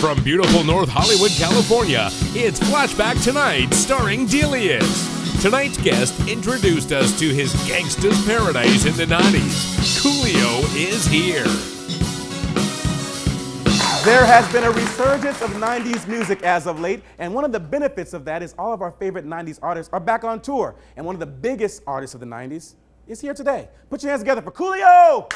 From beautiful North Hollywood, California, it's Flashback Tonight, starring Delius. Tonight's guest introduced us to his Gangsters paradise in the 90s. Coolio is here. There has been a resurgence of 90s music as of late, and one of the benefits of that is all of our favorite 90s artists are back on tour. And one of the biggest artists of the 90s is here today. Put your hands together for Coolio!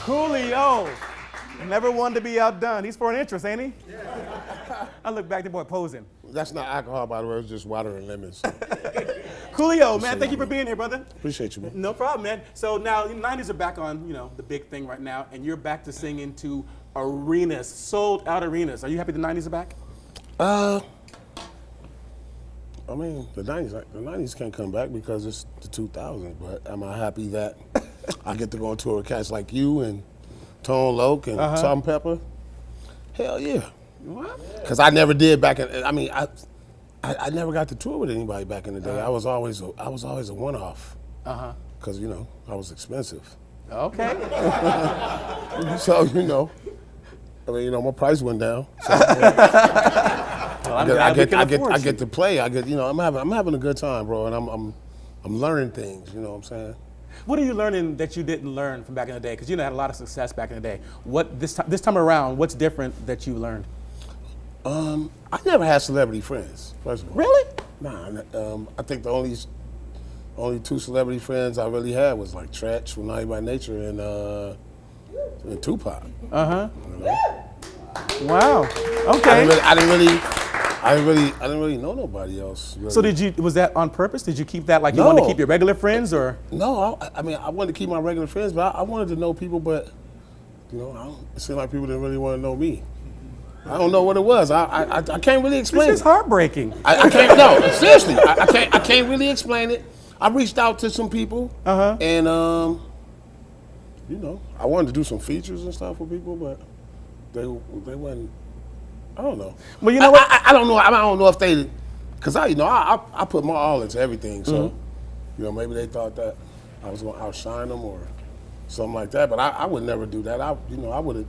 Coolio, never one to be outdone. He's for an interest, ain't he? Yeah. I look back, the boy posing. That's not alcohol, by the way. It's just water and lemons. Coolio, man, thank you for being here, brother. Appreciate you, man. No problem, man. So now, the 90s are back on, the big thing right now, and you're back to singing to arenas, sold-out arenas. Are you happy the 90s are back? I mean, the 90s can't come back because it's the 2000s, but am I happy that I get to go on tour with cats like you and Tone Loc and Salt and Pepper? Hell yeah. What? Because I never did back in, I never got to tour with anybody back in the day. I was always a one-off. Because, I was expensive. Okay. So, my price went down. So, I get to play. I'm having a good time, bro, and I'm learning things. You know what I'm saying? What are you learning that you didn't learn from back in the day? Because you had a lot of success back in the day. What this time around? What's different that you learned? I never had celebrity friends. First of all. Really? Nah. I think the only two celebrity friends I really had was like Tretch from 90's by Nature and Tupac. Wow. Okay. I didn't really know nobody else. Really. So was that on purpose? Did you keep that like you wanted to keep your regular friends, or? No, I wanted to keep my regular friends, but I wanted to know people, but it seemed like people didn't really want to know me. I don't know what it was. I can't really explain it. This is heartbreaking. I can't. No, seriously, I can't really explain it. I reached out to some people, and I wanted to do some features and stuff with people, but they wasn't. I don't know. Well, you know what? I don't know. I don't know if they, because I put my all into everything. So, maybe they thought that I was going to outshine them or something like that. But I would never do that. I would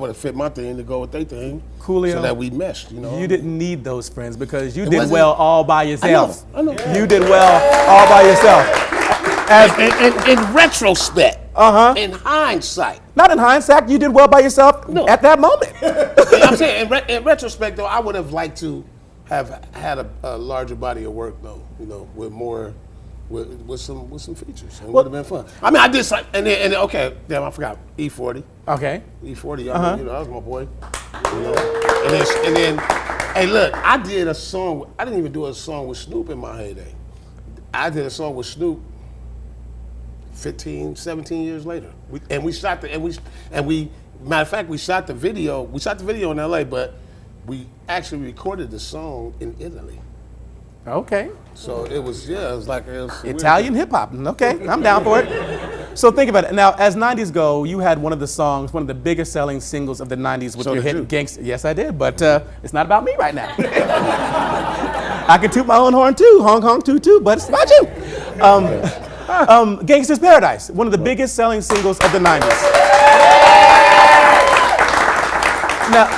have fit my thing to go with their thing. Coolio, so that we meshed. You didn't need those friends because you did well all by yourself. I know. You did well all by yourself. In retrospect. In hindsight. Not in hindsight, you did well by yourself at that moment. I'm saying, in retrospect, though, I would have liked to have had a larger body of work, though, with more, with some features. It would have been fun. I mean, I did, and then okay, damn, I forgot, E40. Okay. E40, that was my boy. And then, hey, look, I did a song, I didn't even do a song with Snoop in my heyday. I did a song with Snoop 15, 17 years later. We shot matter of fact, we shot the video in LA, but we actually recorded the song in Italy. Okay. So it was Italian hip hop. Okay, I'm down for it. So think about it. Now, as 90s go, you had one of the biggest selling singles of the 90s with your hit Gangsters. Yes, I did, but it's not about me right now. I can toot my own horn too, honk honk toot toot, but it's about you. Gangsters Paradise, one of the biggest selling singles of the 90s. Now,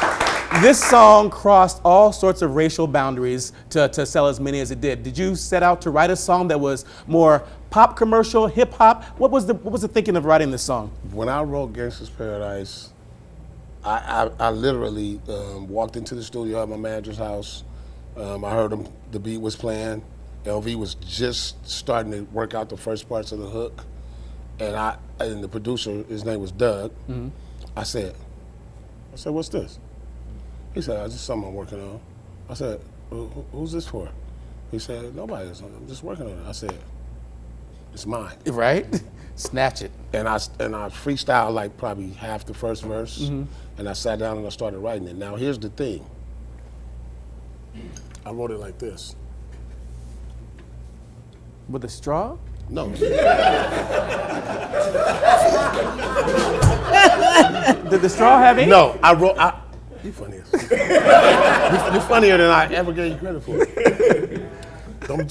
this song crossed all sorts of racial boundaries to sell as many as it did. Did you set out to write a song that was more pop commercial, hip hop? What was the thinking of writing this song? When I wrote Gangsters Paradise, I literally walked into the studio at my manager's house. I heard the beat was playing. LV was just starting to work out the first parts of the hook, and the producer, his name was Doug. I said, what's this? He said, it's just something I'm working on. I said, who's this for? He said, nobody. I'm just working on it. I said, it's mine. Right? Snatch it. And I freestyled like probably half the first verse, and I sat down and I started writing it. Now here's the thing. I wrote it like this. With a straw? No. Did the straw have ink? No, you funny. You're funnier than I ever gave you credit for. Don't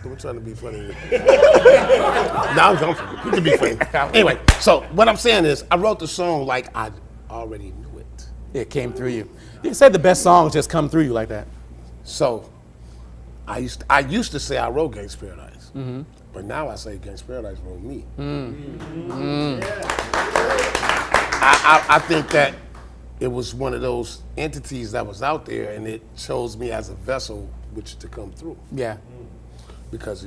be trying to be funny. No, I'm funny. You can be funny. Anyway, so what I'm saying is, I wrote the song like I already knew it. It came through you. You said the best songs just come through you like that. So, I used to say I wrote Gangsters Paradise, but now I say Gangsters Paradise wrote me. I think that it was one of those entities that was out there, and it chose me as a vessel which to come through. Yeah. Because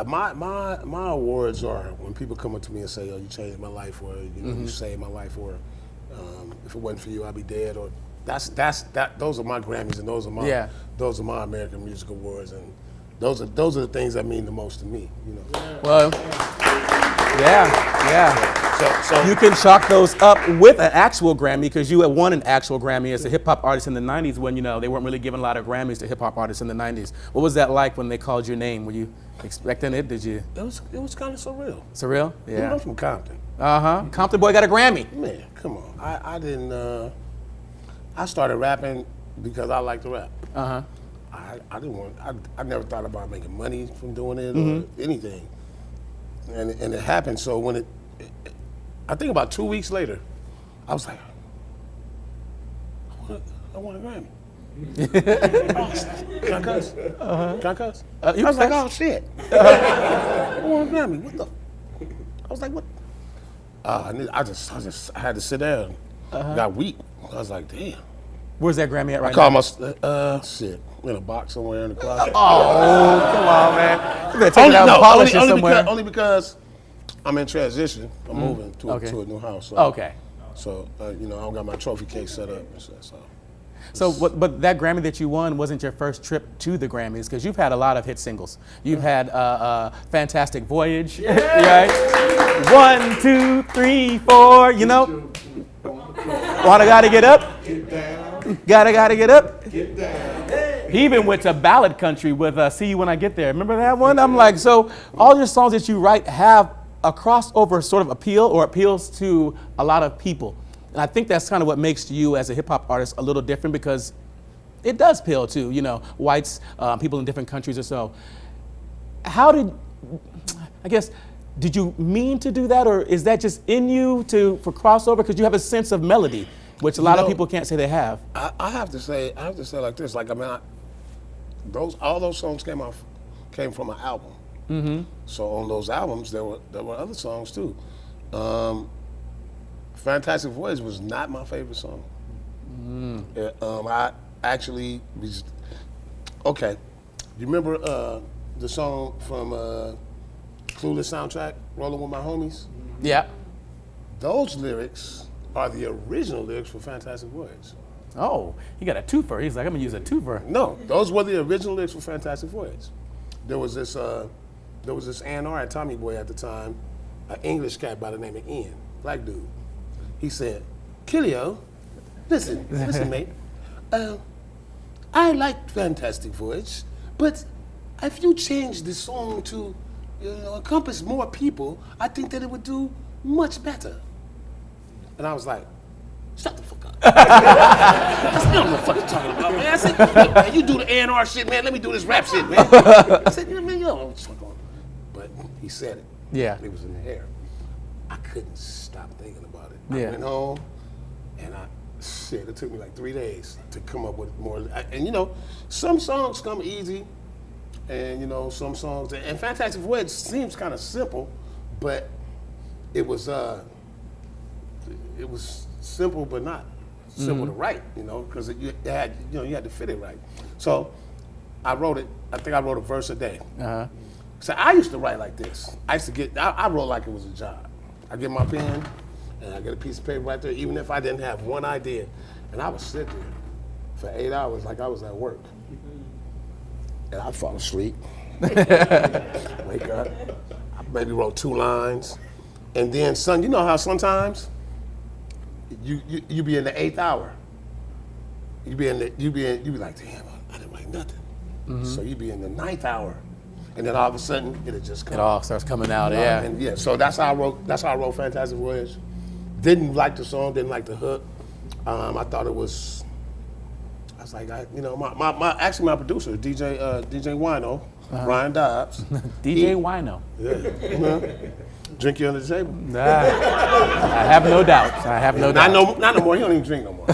my awards are when people come up to me and say, "Oh, you changed my life," or you saved my life, or if it wasn't for you, I'd be dead, or those are my Grammys, and those are my American Music Awards, and those are the things that mean the most to me. Well, yeah. So You can chalk those up with an actual Grammy because you had won an actual Grammy as a hip hop artist in the 90s when, they weren't really giving a lot of Grammys to hip hop artists in the 90s. What was that like when they called your name? Were you expecting it? Did you? It was kind of surreal. Surreal? Yeah. I'm from Compton. Compton boy got a Grammy. Man, come on. I didn't. I started rapping because I like to rap. I didn't want. I never thought about making money from doing it or anything. And it happened. So when I think about 2 weeks later, I was like, I want a Grammy. Can I cuss? Can I cuss? I was like, oh shit. I want a Grammy. What the? I was like, what? I had to sit down. Got weak. I was like, damn. Where's that Grammy at right I called now? my shit in a box somewhere in the closet. Oh, come on, man. You better take it out and polish it somewhere. Only because I'm in transition. I'm moving to a new house. So, Okay. So I don't got my trophy case set up. So, but that Grammy that you won wasn't your first trip to the Grammys because you've had a lot of hit singles. You've had Fantastic Voyage, right? 1, 2, 3, 4. Gotta get up. Get down. Gotta get up. Get down. He even went to ballad country with See You When I Get There. Remember that one? I'm like, so all your songs that you write have a crossover sort of appeal or appeals to a lot of people. And I think that's kind of what makes you as a hip hop artist a little different because it does appeal to, whites, people in different countries or so. Did you mean to do that or is that just in you for crossover? Because you have a sense of melody, which a lot of people can't say they have. I have to say like this. Like all those songs came from an album. So on those albums there were other songs too. Fantastic Voyage was not my favorite song. I actually okay. You remember the song from Clueless soundtrack, Rolling With My Homies? Yeah. Those lyrics are the original lyrics for Fantastic Voyage. Oh, he got a twofer. He's like, I'm gonna use a twofer. No, those were the original lyrics for Fantastic Voyage. There was this A&R at Tommy Boy at the time, an English cat by the name of Ian, black dude. He said, Coolio, listen, mate. I like Fantastic Voyage, but if you change the song to encompass more people, I think that it would do much better. And I was like, shut the fuck up. I said, you don't know what the fuck you're talking about, man. I said, look, man, you do the A&R shit, man. Let me do this rap shit, man. I said, man, you don't know what the fuck going on. But he said it. Yeah. It was in the air. I couldn't stop thinking about it. Yeah. I went home, and it took me like 3 days to come up with more. And some songs come easy, and some songs. And Fantastic Voyage seems kind of simple, but it was simple, but not simple to write. Because you had to fit it right. So I wrote it. I think I wrote a verse a day. So I used to write like this. I wrote like it was a job. I get my pen, and I get a piece of paper right there, even if I didn't have one idea. And I would sit there for 8 hours like I was at work. And I'd fall asleep, wake up, I maybe wrote 2 lines. And then, son, you know how sometimes you be in the 8th hour. You be like, damn, I didn't write nothing. So you be in the 9th hour. and then all of a sudden it'll just come. It all starts coming out. Yeah. And yeah, so that's how I wrote Fantastic Voyage. Didn't like the song, didn't like the hook. I thought it was. I was like, actually my producer, DJ Wino, Ryan Dobbs. DJ Wino. Yeah. Drink you under the table. I have no doubts. I have no doubts. Not no more. He don't even drink no more.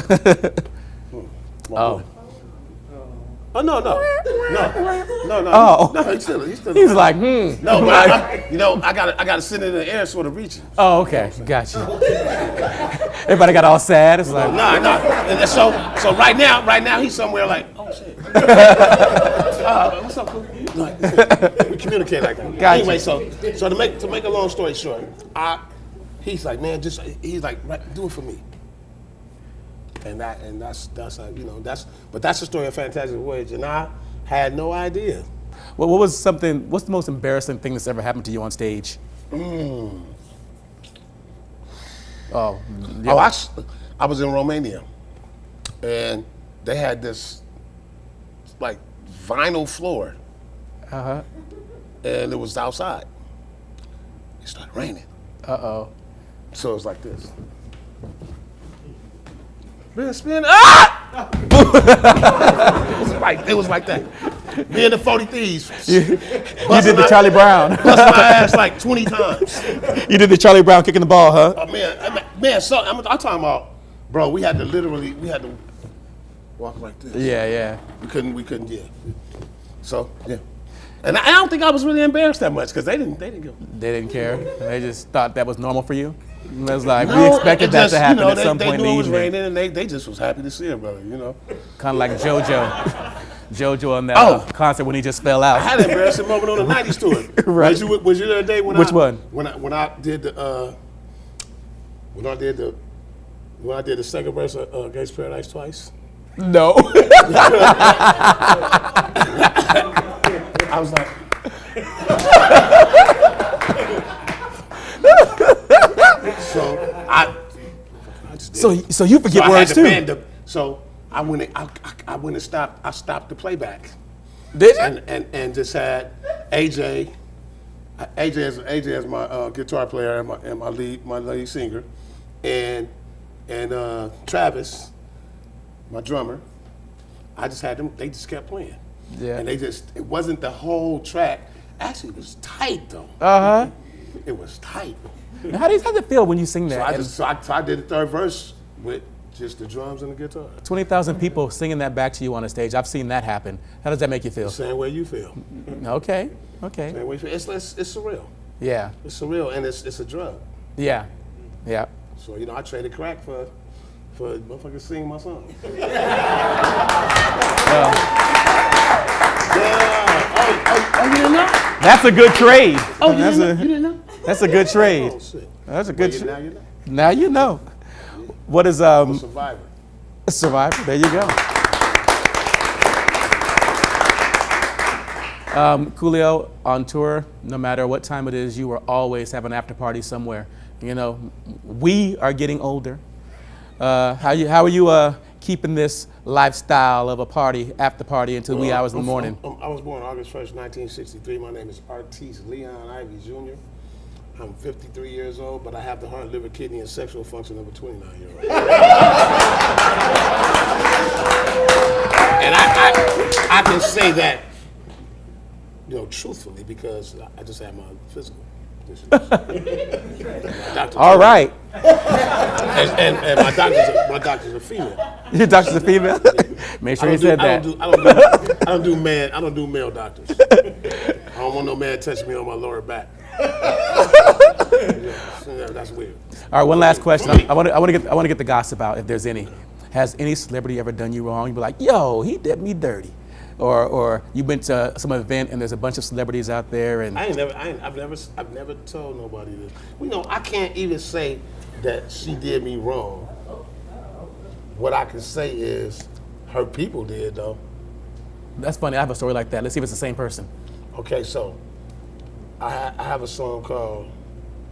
Oh. Oh no. Oh. No, he's still. He's like, No, but I gotta sit in the air sort of reaching. Oh, okay, got you. Everybody got all sad. It's like, No. And so right now he's somewhere like, oh shit. What's up, Cool? We communicate like that. Gotcha. Anyway, so to make a long story short, he's like, man, he's like, right, do it for me. And that's how, but that's the story of Fantastic Voyage, and I had no idea. well, what's the most embarrassing thing that's ever happened to you on stage? Oh, yeah. Oh, I was in Romania, and they had this like vinyl floor, and it was outside. It started raining. So it was like this. Spin. It was like that. Me and the 40 Thieves. You did the Charlie Brown. Bust my ass like 20 times. You did the Charlie Brown kicking the ball, huh? Oh man. So I'm talking about, bro. We had to walk like this. Yeah. We couldn't. Yeah. So yeah. And I don't think I was really embarrassed that much because they didn't go. They didn't care. They just thought that was normal for you. And it was like, we expected that to happen at some point in the They knew it was evening. raining, and they just was happy to see her, brother. Kind of like JoJo on that concert when he just fell out. I had an embarrassing moment on the 90's tour. Right. Was you there the day when Which one? When I did the second verse of Gangsters Paradise twice. No. I was like. So you forget words too. So I went and stopped. I stopped the playback. Did you? And just had AJ as my guitar player and my lead singer, and Travis, my drummer. I just had them. They just kept playing. Yeah. And it wasn't the whole track. Actually, it was tight though. It was tight. Now, how does it feel when you sing that? So I did the third verse with just the drums and the guitar. 20,000 people singing that back to you on a stage. I've seen that happen. How does that make you feel? Same way you feel. Okay. Same way you feel. It's surreal. Yeah. It's surreal, and it's a drug. Yeah. So I traded crack for motherfuckers singing my song. Oh, you didn't know? That's a good trade. Oh, you didn't know? That's a good trade. Oh, shit. That's a good trade. Now you know. Now you know. What is Survivor. Survivor? There you go. Coolio, on tour, no matter what time it is, you will always have an after party somewhere. We are getting older. How are you keeping this lifestyle of a party, after party, until wee hours in the morning? I was born August 1st, 1963. My name is Artiste Leon Ivy Jr. I'm 53 years old, but I have the heart, liver, kidney, and sexual function of a 29-year-old. And I can say that, truthfully, because I just had my physical conditions. All right. And my doctor's a female. Your doctor's a female? Make sure you said that. I don't do male doctors. I don't want no man touching me on my lower back. That's weird. All right, one last question. I want to get the gossip out, if there's any. Has any celebrity ever done you wrong? You be like, yo, he did me dirty, or you've been to some event and there's a bunch of celebrities out there and I've never told nobody this. I can't even say that she did me wrong. What I can say is her people did though. That's funny. I have a story like that. Let's see if it's the same person. Okay, so I have a song called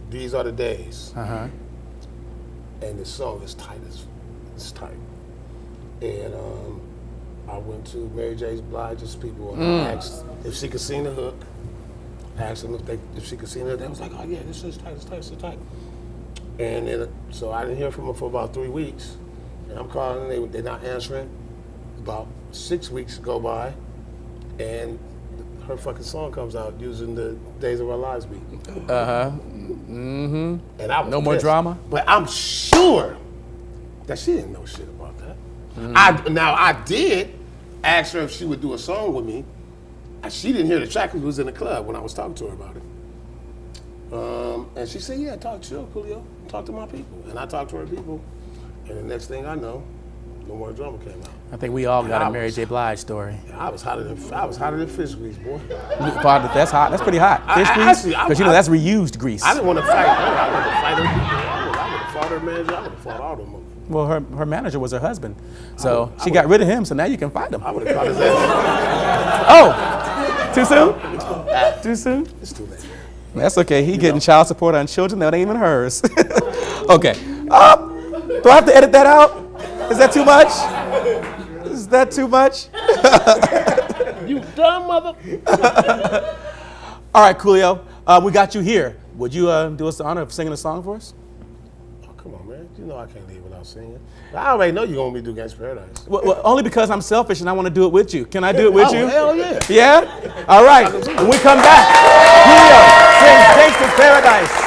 "These Are the Days," and the song is tight. It's tight. And I went to Mary J. Blige's people and I asked if she could sing the hook. asked them if she could sing it. They was like, oh yeah, this is tight, it's tight, it's tight. And then, so I didn't hear from them for about 3 weeks. And I'm calling, they're not answering. About 6 weeks go by, and her fucking song comes out using the Days of Our Lives beat. Mm-hmm. And I was no more pissed. drama? But I'm sure that she didn't know shit about that. I did ask her if she would do a song with me. She didn't hear the track because it was in the club when I was talking to her about it. And she said, yeah, chill, Coolio. Talk to my people. And I talked to her people. And the next thing I know, no more drama came out. I think we all got a Mary J. Blige story. I was hotter than fish grease, boy. That's hot. That's pretty hot. Fish grease? Because that's reused grease. I didn't want to fight her. I wanted to fight her people. I would have fought her manager. I would have fought all them. Well, her manager was her husband. So she got rid of him, so now you can fight him. I would have caught his ass. Oh! Too soon? Too soon? It's too late. That's okay. He getting child support on children that ain't even hers. Okay. Do I have to edit that out? Is that too much? Is that too much? You dumb mother. All right, Coolio. We got you here. Would you do us the honor of singing a song for us? Oh, come on, man. You know I can't leave without singing. I already know you're going to be do Gangsters Paradise. Well, only because I'm selfish and I want to do it with you. Can I do it with you? Hell yeah. Yeah? All right. When we come back, Coolio sings Gangsters Paradise.